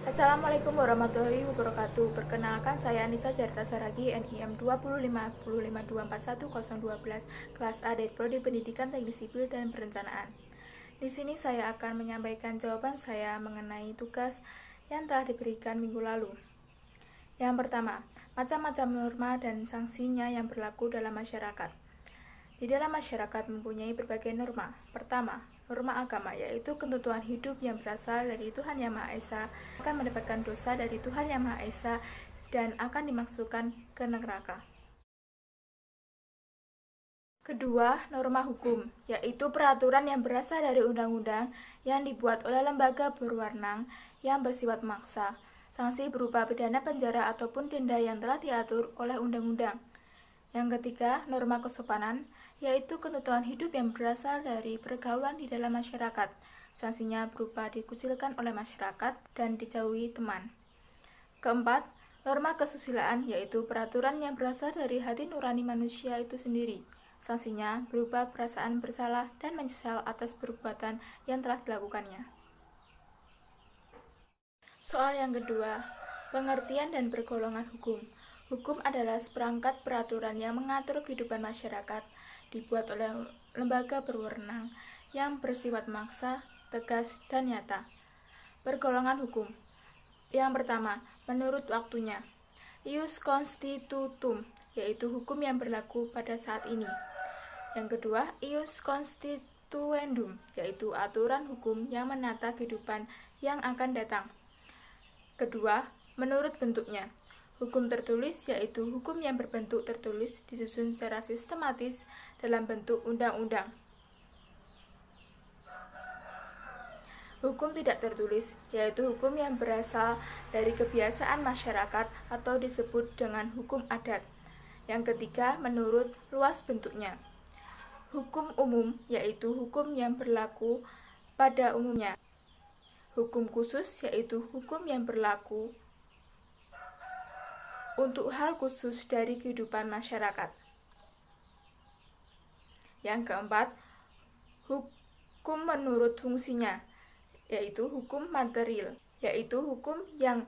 Assalamualaikum warahmatullahi wabarakatuh. Perkenalkan, saya Anissa Jarita Saragi, NIM 25552410012, kelas A dari Prodi Pendidikan Teknik Sipil dan Perencanaan. Di sini saya akan menyampaikan jawaban saya mengenai tugas yang telah diberikan minggu lalu. Yang pertama, macam-macam norma dan sanksinya yang berlaku dalam masyarakat. Di dalam masyarakat mempunyai berbagai norma. Pertama, norma agama, yaitu ketentuan hidup yang berasal dari Tuhan Yang Maha Esa, akan mendapatkan dosa dari Tuhan Yang Maha Esa dan akan dimasukkan ke neraka. Kedua, norma hukum, yaitu peraturan yang berasal dari undang-undang yang dibuat oleh lembaga berwenang yang bersifat maksa. Sanksi berupa pidana penjara ataupun denda yang telah diatur oleh undang-undang. Yang ketiga, norma kesopanan, yaitu ketentuan hidup yang berasal dari pergaulan di dalam masyarakat. Sanksinya berupa dikucilkan oleh masyarakat dan dijauhi teman. Keempat, norma kesusilaan, yaitu peraturan yang berasal dari hati nurani manusia itu sendiri. Sanksinya berupa perasaan bersalah dan menyesal atas perbuatan yang telah dilakukannya. Soal yang kedua, pengertian dan pergolongan hukum. Hukum adalah seperangkat peraturan yang mengatur kehidupan masyarakat, dibuat oleh lembaga berwenang yang bersifat maksa, tegas, dan nyata. Pergolongan hukum. Yang pertama, menurut waktunya. Ius constitutum, yaitu hukum yang berlaku pada saat ini. Yang kedua, ius constituendum, yaitu aturan hukum yang menata kehidupan yang akan datang. Kedua, menurut bentuknya. Hukum tertulis, yaitu hukum yang berbentuk tertulis disusun secara sistematis dalam bentuk undang-undang. Hukum tidak tertulis, yaitu hukum yang berasal dari kebiasaan masyarakat atau disebut dengan hukum adat. Yang ketiga, menurut luas bentuknya. Hukum umum, yaitu hukum yang berlaku pada umumnya. Hukum khusus, yaitu hukum yang berlaku untuk hal khusus dari kehidupan masyarakat. Yang keempat, hukum menurut fungsinya, yaitu hukum material, yaitu hukum yang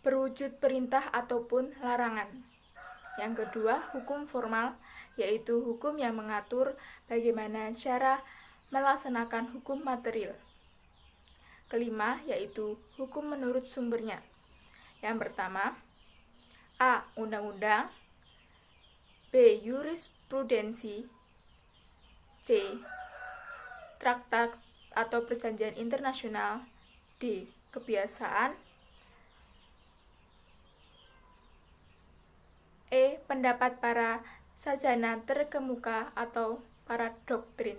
berwujud perintah ataupun larangan. Yang kedua, hukum formal, yaitu hukum yang mengatur bagaimana cara melaksanakan hukum material. Kelima, yaitu hukum menurut sumbernya. Yang pertama, A. Undang-undang, B. Jurisprudensi, C. Traktat atau perjanjian internasional, D. Kebiasaan, E. Pendapat para sarjana terkemuka atau para doktrin.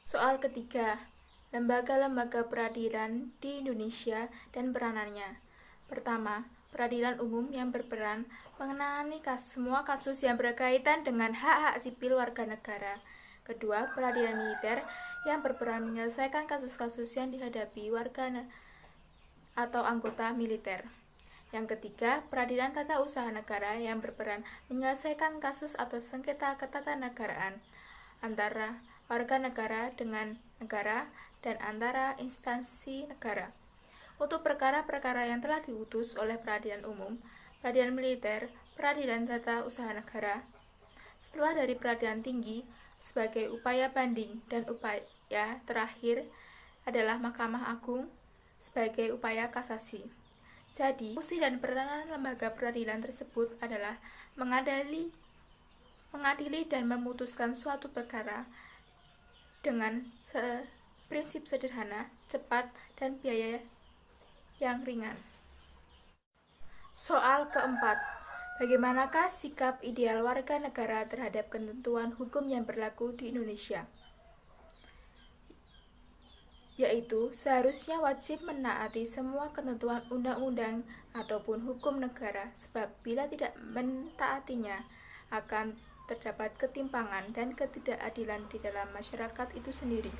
Soal ketiga, lembaga-lembaga peradilan di Indonesia dan peranannya. Pertama, peradilan umum yang berperan menangani semua kasus yang berkaitan dengan hak-hak sipil warga negara. Kedua, peradilan militer yang berperan menyelesaikan kasus-kasus yang dihadapi warga atau anggota militer. Yang ketiga, peradilan tata usaha negara yang berperan menyelesaikan kasus atau sengketa ketatanegaraan antara warga negara dengan negara dan antara instansi negara. Untuk perkara-perkara yang telah diutus oleh peradilan umum, peradilan militer, peradilan tata usaha negara, setelah dari peradilan tinggi sebagai upaya banding dan upaya terakhir adalah Mahkamah Agung sebagai upaya kasasi. Jadi, fungsi dan peranan lembaga peradilan tersebut adalah mengadili dan memutuskan suatu perkara dengan prinsip sederhana, cepat, dan biaya yang ringan. Soal keempat, bagaimanakah sikap ideal warga negara terhadap ketentuan hukum yang berlaku di Indonesia? Yaitu seharusnya wajib menaati semua ketentuan undang-undang ataupun hukum negara, sebab bila tidak mentaatinya akan terdapat ketimpangan dan ketidakadilan di dalam masyarakat itu sendiri.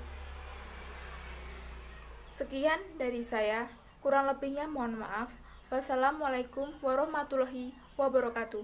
Sekian dari saya, kurang lebihnya mohon maaf. Wassalamualaikum warahmatullahi wabarakatuh.